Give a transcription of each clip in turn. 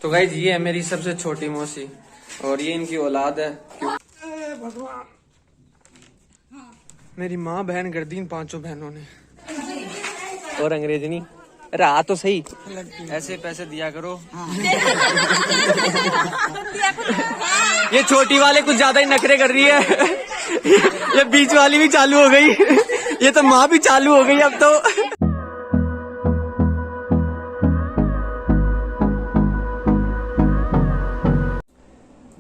तो गाइस ये है मेरी सबसे छोटी मौसी और ये इनकी औलाद है। भगवान, मेरी माँ बहन कर दी इन पांचों बहनों ने। और अंग्रेजी नहीं, अरे आ तो सही, ऐसे पैसे दिया करो। ये छोटी वाले कुछ ज्यादा ही नखरे कर रही है। ये बीच वाली भी चालू हो गई। ये तो माँ भी चालू हो गई अब तो।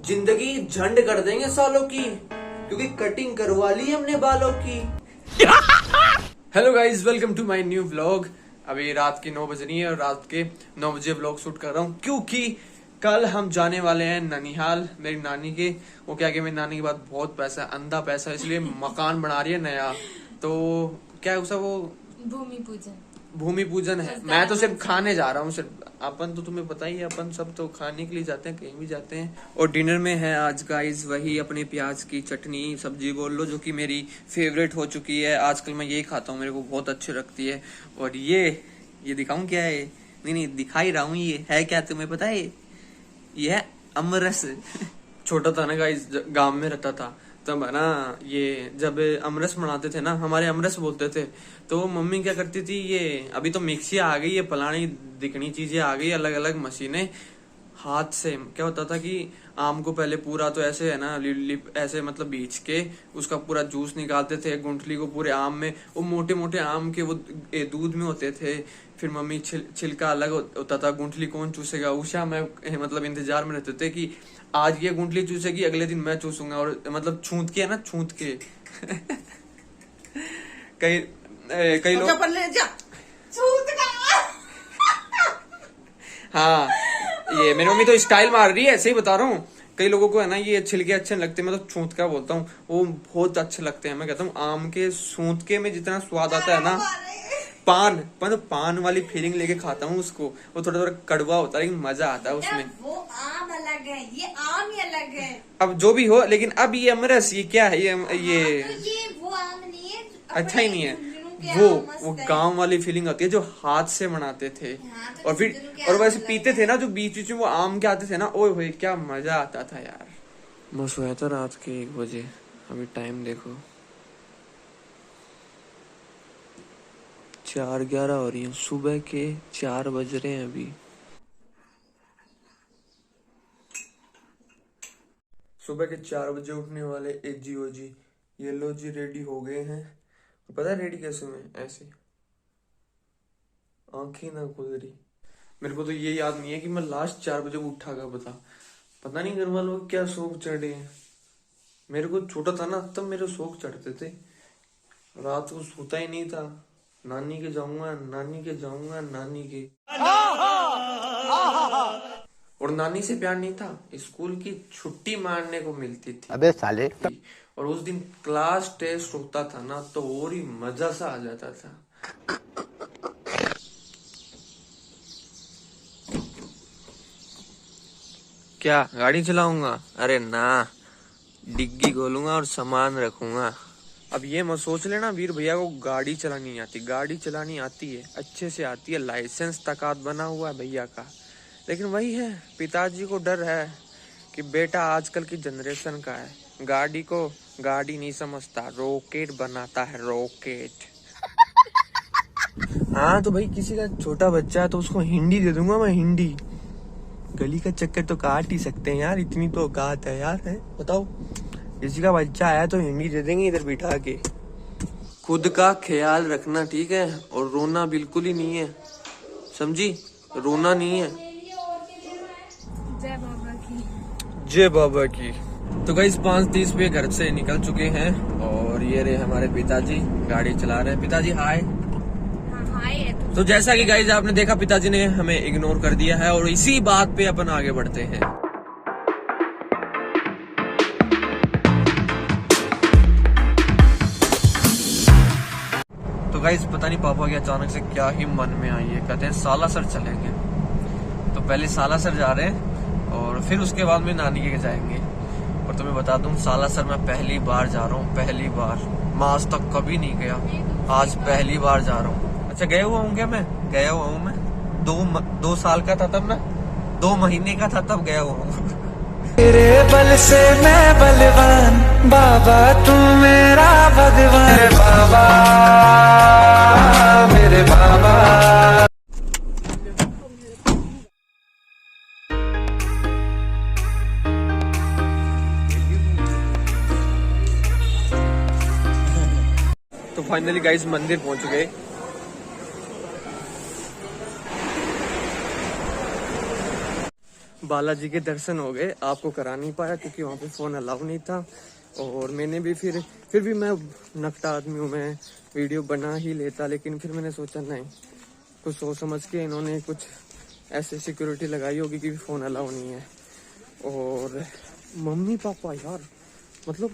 जिंदगी झंड कर देंगे सालों की, क्योंकि कटिंग करवा ली हमने बालों की। Hello guys, welcome to my new vlog. अभी रात की 9 बज रही है और रात के 9 बजे व्लॉग शूट कर रहा हूँ, क्योंकि कल हम जाने वाले हैं ननिहाल मेरी नानी के। वो क्या कि मेरी नानी के पास बहुत पैसा, अंधा पैसा, इसलिए मकान बना रही है नया। तो क्या है वो भूमि पूजन है। मैं तो सिर्फ खाने जा रहा हूँ, सिर्फ। अपन तो तुम्हें पता ही है, अपन सब तो खाने के लिए जाते हैं, कहीं भी जाते हैं। और डिनर में है आज गाइस वही अपने प्याज की चटनी सब्जी बोल लो, जो कि मेरी फेवरेट हो चुकी है। आजकल मैं यही खाता हूँ, मेरे को बहुत अच्छी लगती है। और ये दिखाऊं क्या है? नहीं दिखा ही रहा हूँ। ये है क्या, तुम्हें पता है? ये है अमरस। छोटा था ना गाइस, गांव में रहता था तब है ना, ये जब अमरस बनाते थे ना, हमारे अमरस बोलते थे। तो मम्मी क्या करती थी, ये अभी तो मिक्सी आ गई है, फलानी दिखनी चीजें आ गई, अलग अलग मशीनें। हाथ से क्या होता था कि आम को पहले पूरा तो ऐसे है ना, ऐसे मतलब बीच के उसका पूरा जूस निकालते थे, गुंठली को पूरे आम में। वो मोटे मोटे आम के वो दूध में होते थे। फिर मम्मी छिलका अलग होता था, गुंठली कौन चूसेगा, उषा मैं मतलब इंतजार में रहते थे कि आज ये गुंठली चूसेगी, अगले दिन मैं चूसूंगा। और मतलब छूत के है ना, छूत के। कई लोग हाँ, ये मेरी मम्मी तो स्टाइल मार रही है, ऐसे ही बता रहा हूँ। कई लोगों को है ना ये छिलके अच्छे लगते हैं, मैं तो छूत का बोलता हूँ, वो बहुत अच्छे लगते हैं। मैं कहता हूँ आम के सूंत के में जितना स्वाद आता है ना, पान वाली फीलिंग लेके खाता हूँ उसको। वो थोड़ा थोड़ा कड़वा होता है, लेकिन मजा आता है उसमें। वो आम अलग है, ये आम ही अलग है। अब जो भी हो, लेकिन अब ये अमरस, ये क्या है? ये वो आम नहीं है, अच्छा ही नहीं है। वो गांव वाली फीलिंग होती है जो हाथ से बनाते थे। और फिर और वैसे पीते थे ना, जो बीच बीच में वो आम के आते थे ना, ओए होए क्या मजा आता था यार। मैं सोया था रात के 1 बजे। अभी टाइम देखो 4:11 हो रही है, सुबह के 4 बज रहे हैं अभी। सुबह के 4 बजे उठने वाले एजीओ जी, ये लो जी रेडी हो गए हैं। पता है रेडी कैसे हुए? ऐसे आंखें ना खुल रही। मेरे को तो ये याद नहीं है कि मैं लास्ट 4 बजे उठा का पता नहीं घर वालों को क्या शौक चढ़े हैं। मेरे को छोटा था ना तब मेरे शौक चढ़ते थे, रात को सोता ही नहीं था। नानी के जाऊंगा, नानी के जाऊंगा, नानी के। और नानी से प्यार नहीं था, स्कूल की छुट्टी मारने को मिलती थी। अबे साले। और उस दिन क्लास टेस्ट होता था ना, तो और ही मजा सा आ जाता था। क्या गाड़ी चलाऊंगा? अरे ना, डिग्गी खोलूंगा और सामान रखूंगा। अब ये मत सोच लेना वीर भैया को गाड़ी चलानी नहीं आती। गाड़ी चलानी आती है, अच्छे से आती है, लाइसेंस तकात बना हुआ है भैया का। लेकिन वही है, पिताजी को डर है कि बेटा आजकल की जनरेशन का है, गाड़ी को गाड़ी नहीं समझता, रॉकेट बनाता है, रॉकेट। हाँ तो भाई किसी का छोटा बच्चा है तो उसको हिंदी दे दूंगा मैं, हिंदी। गली का चक्कर तो काट ही सकते हैं यार, इतनी तो औकात है यार, है बताओ। किसी का बच्चा आया तो हिंदी दे देंगे इधर बिठा के। खुद का ख्याल रखना, ठीक है? और रोना बिल्कुल ही नहीं है, समझी? रोना नहीं है। जय बाबा की, जय बाबा की। तो गाइस 5:30 पे घर से निकल चुके हैं और ये रहे हमारे पिताजी गाड़ी चला रहे हैं। पिताजी हाय। हाय। तो जैसा कि गाइस आपने देखा, पिताजी ने हमें इग्नोर कर दिया है और इसी बात पे अपन आगे बढ़ते हैं। तो गाइस पता नहीं पापा की अचानक से क्या ही मन में आई है, कहते हैं सालासर चलेंगे। तो पहले सालासर जा रहे हैं और फिर उसके बाद में नानी के जाएंगे। और तुम्हें बता दूं, सालासर मैं पहली बार जा रहा हूँ, पहली बार। मैं आज तक कभी नहीं गया, आज पहली बार जा रहा हूँ। अच्छा गया हुआ हूँ क्या? मैं गया हुआ हूँ, मैं 2 साल का था तब ना। 2 महीने का था तब गया वो। तेरे बल से मैं बलवान, बाबा तू मेरा भगवान, मेरे बाबा, मेरे बाबा। तो फाइनली गाइस मंदिर पहुंच गए। बालाजी के दर्शन हो गए। आपको करा नहीं पाया क्योंकि वहाँ पे फोन अलाउ नहीं था, और मैंने भी फिर भी मैं नकटा आदमी हूँ, मैं वीडियो बना ही लेता, लेकिन फिर मैंने सोचा नहीं, कुछ सोच समझ के इन्होंने कुछ ऐसे सिक्योरिटी लगाई होगी कि फोन अलाउ नहीं है। और मम्मी पापा यार मतलब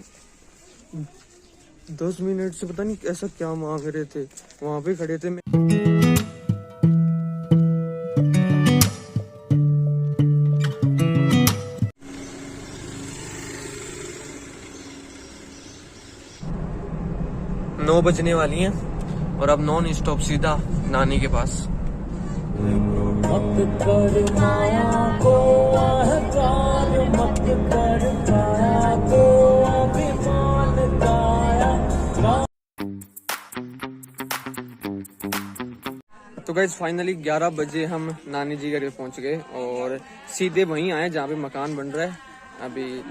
10 मिनट से पता नहीं ऐसा क्या मांग रहे थे, वहां पे खड़े थे। 9 बजने वाली हैं और अब नॉन स्टॉप सीधा नानी के पास। मत कर माया को अहंकार, मत कर माया को अभिमान काया। तो गाइस फाइनली 11 बजे हम नानी जी घर पे पहुंच गए और सीधे वहीं आए जहाँ पे मकान बन रहा है। अभी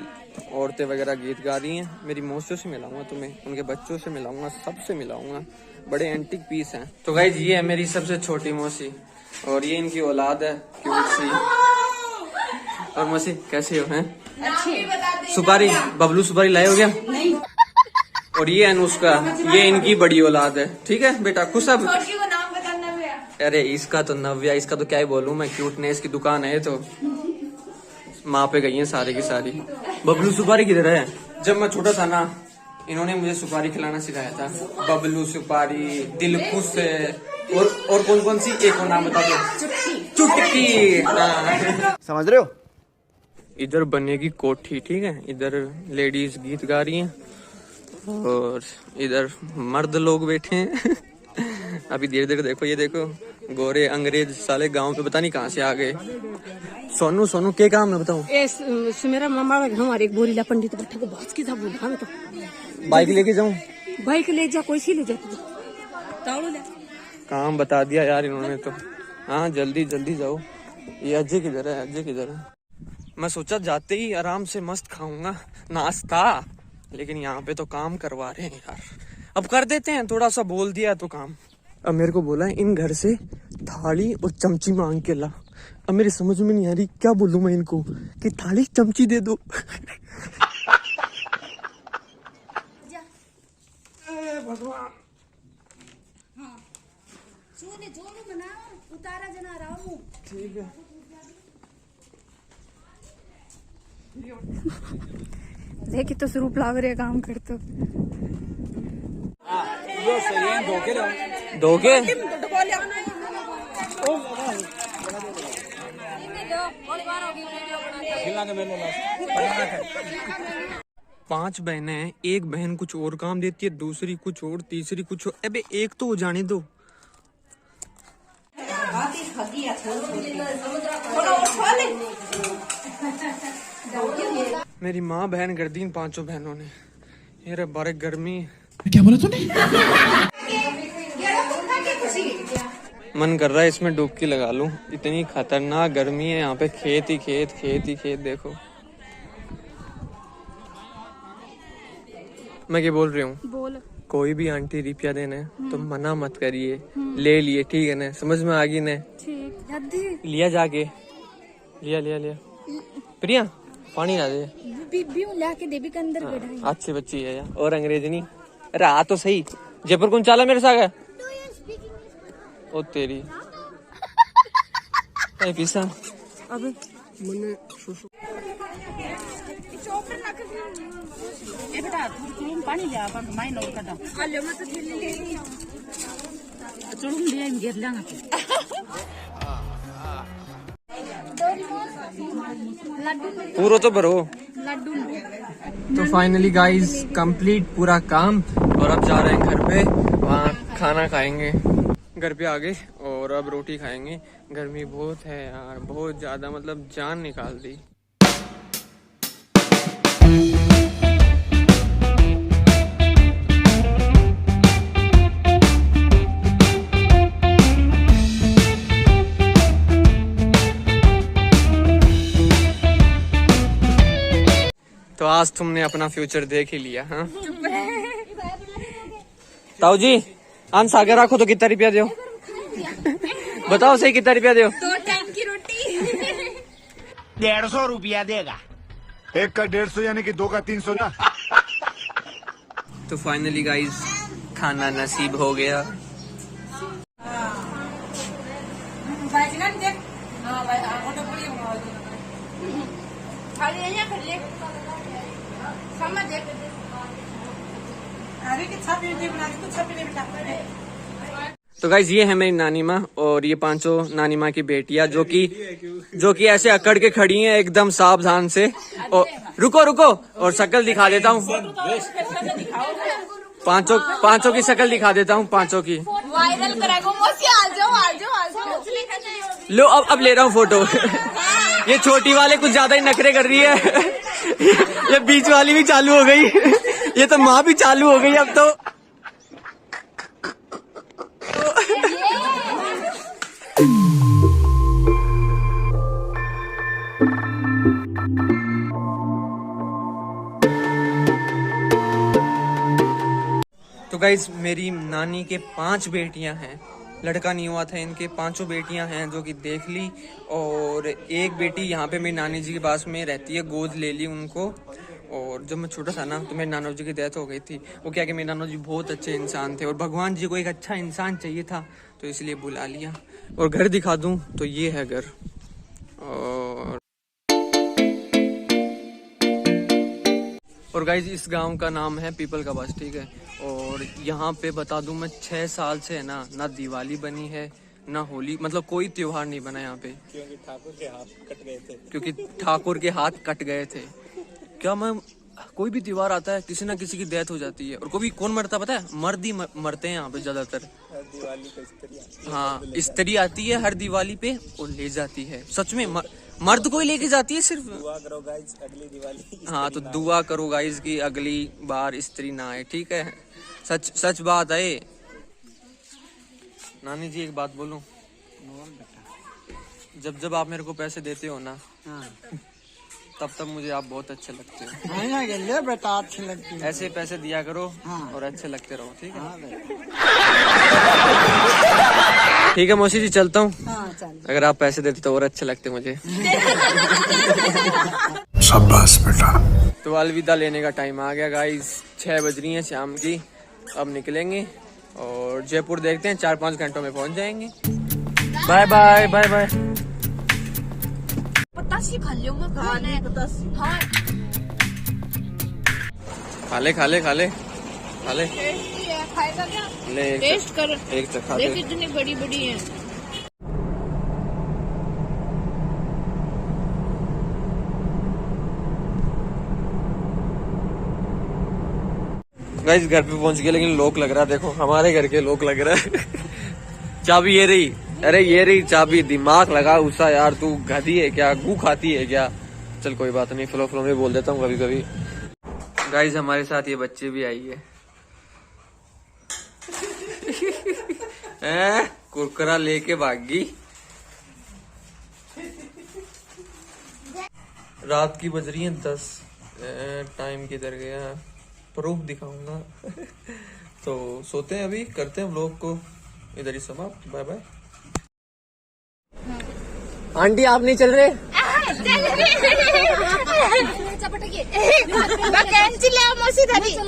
औरतें वगैरह गीत गा रही हैं। मेरी मौसियों से मिलाऊंगा तुम्हें, उनके बच्चों से मिलाऊंगा, सबसे मिलाऊंगा। बड़े एंटिक पीस हैं। तो गाइस ये है मेरी सबसे छोटी मौसी और ये इनकी औलाद है क्यूट सी। और मौसी कैसे हो हैं? सुपारी बबलू सुपारी लाए हो क्या? नहीं। और ये अनुष्का, ये इनकी बड़ी औलाद है। ठीक है बेटा खुश अब। अरे इसका तो नव्या, इसका तो क्या ही बोलूं मैं, क्यूटनेस की दुकान है। तो माँ पे गई है सारी की सारी। बबलू सुपारी किधर है? जब मैं छोटा था ना, इन्होंने मुझे सुपारी खिलाना सिखाया था। बबलू सुपारी, दिलखुश और कौन कौन सी, एक और नाम बता दो। चुटकी। समझ रहे हो? इधर बनेगी कोठी, ठीक है। इधर लेडीज गीत गा रही हैं और इधर मर्द लोग बैठे हैं। अभी धीरे धीरे देखो, ये देखो गोरे अंग्रेज साले गांव पे पता नहीं कहाँ से आ गए। सोनू सोनू के काम है बताओ? मेरा मामा हमारे एक बोरीला पंडित बैठा को बात की था बोला मैं तो बाइक लेके जाऊं? बाइक ले जा, कोई सी ले जा तावड़ो ले। काम बता दिया यार इन्होंने तो। हाँ जल्दी जल्दी जाओ। ये अजय किधर है? अजय किधर है? मैं सोचा जाते ही आराम से मस्त खाऊंगा नाश्ता, लेकिन यहाँ पे तो काम करवा रहे हैं यार। अब कर देते हैं, थोड़ा सा बोल दिया तो काम। अब मेरे को बोला इन घर से थाली और चमची मांग के ला। अब मेरी समझ में नहीं आ रही क्या बोलूं मैं इनको कि थाली चमची दे दो। भगवान उतारा जना रहा हूँ। ठीक है देखी तो स्वरूप लाग रहे काम करते दोगे। पांच बहनें हैं, एक बहन कुछ और काम देती है, दूसरी कुछ और, तीसरी कुछ और। अबे एक तो हो जाने दो। मेरी माँ बहन कर दी इन 5 बहनों ने। ये बारे गर्मी। क्या बोला तूने? मन कर रहा है इसमें डुबकी लगा लूं, इतनी खतरनाक गर्मी है यहाँ पे। खेत ही खेत, खेत ही खेत। देखो मैं क्या बोल रही हूँ। बोल। कोई भी आंटी रुपया देने तो मना मत करिए, ले लिए ठीक है ना? समझ में आ गई ने? ठीक लिया जाके, लिया लिया लिया। प्रिया पानी ला दे। लाके देवी के अंदर बैठा अच्छी बच्ची है यार। और अंग्रेजी नहीं। अरे आ तो सही। जयपुर कौन चाला मेरे साथ है? ओ तेरी पीसा अब मने ए बेटा तुम पानी ले आ पर माई नोट कटा आ ले मत ले चुड़ुम ले गिर लांगा पूरा तो भरो। लड्डू तो फाइनली गाइस कंप्लीट पूरा काम, और अब जा रहे हैं घर पे, वहाँ खाना खाएंगे। घर पे आ गए और अब रोटी खाएंगे। गर्मी बहुत है यार, बहुत ज्यादा, मतलब जान निकाल दी। तो आज तुमने अपना फ्यूचर देख ही लिया। हाँ ताऊ जी, आन सागर रखो तो कितना रुपया दो? बताओ सही, कितना रुपया दो? 2 टाइम की रोटी। 150 रुपया देगा। 1 का 150 यानी कि 2 का 300 ना। तो फाइनली गाइस खाना नसीब हो गया। तो गाइज ये है मेरी नानी माँ और ये 5 नानी माँ की बेटियां जो कि ऐसे अकड़ के खड़ी हैं एकदम सावधान से। और रुको और शक्ल दिखा देता हूँ, पांचों की शक्ल दिखा देता हूँ, 5 की। वायरल कराएगा मौसी, आ जाओ। लो अब ले रहा हूँ फोटो। ये छोटी वाले कुछ ज्यादा ही नखरे कर रही है। ये बीच वाली भी चालू हो गई। ये तो माँ भी चालू हो गई अब तो। तो गाइज मेरी नानी के 5 बेटियां हैं, लड़का नहीं हुआ था, इनके 5 बेटियां हैं जो कि देख ली। और एक बेटी यहाँ पे मेरी नानी जी के पास में रहती है, गोद ले ली उनको। और जब मैं छोटा था ना तो मेरे नाना जी की डेथ हो गई थी। वो क्या कि मेरे नाना जी बहुत अच्छे इंसान थे और भगवान जी को एक अच्छा इंसान चाहिए था, तो इसलिए बुला लिया। और घर दिखा दूँ तो ये है घर। और गाइज इस गांव का नाम है पीपल का बस, ठीक है। और यहाँ पे बता दूं मैं 6 साल से है ना दिवाली बनी है ना होली, मतलब कोई त्योहार नहीं बना यहाँ पे, क्योंकि ठाकुर के हाथ कट गए थे। क्या मैं कोई भी त्योहार आता है किसी ना किसी की डेथ हो जाती है। और कोई कौन मरता पता है? मर्द ही मरते हैं यहाँ पे ज्यादातर। दिवाली पे हाँ, स्त्री आती है हर दिवाली पे और ले जाती है। सच में मर्द को ही लेके जाती है सिर्फ। दुआ करो गाइज अगली दिवाली। हाँ तो दुआ करो गाइज की अगली बार स्त्री ना आए, ठीक है। सच बात है। नानी जी एक बात बोलूं, जब आप मेरे को पैसे देते हो ना, तब मुझे आप बहुत अच्छे लगते हो। ले बेटा, अच्छी लगती है। ऐसे पैसे दिया करो और अच्छे लगते रहो, ठीक है। ठीक है मौसी जी, चलता हूँ। अगर आप पैसे देते तो और अच्छे लगते मुझे। शाबाश बेटा। तो अलविदा लेने का टाइम आ गया गाइस, 6 बज रही है शाम की। अब निकलेंगे और जयपुर देखते हैं, 4-5 घंटों में पहुंच जाएंगे। Bye bye bye bye. पतासी खा लूंगा, खाना है पतासी। हाँ खा ले। टेस्टी है, खाएगा क्या? ले टेस्ट कर, एक चखा देख दे। कितनी बड़ी बड़ी है। गाइस घर पे पहुंच गए, लेकिन लॉक लग रहा है। देखो हमारे घर के लॉक लग रहा है। चाबी ये रही, अरे ये रही चाबी। दिमाग लगा उसा यार, तू गधी है क्या, गू खाती है क्या? चल कोई बात नहीं, फ्लो में बोल देता हूँ कभी कभी। गाइस हमारे साथ ये बच्चे भी आई है। कुरकुरा लेके भागी। रात की बज रही है 10। टाइम किधर गया, प्रूफ दिखाऊंगा। तो सोते हैं अभी, करते हैं व्लॉग को इधर ही समाप्त। Bye bye. आंटी आप नहीं चल रहे? चल रही।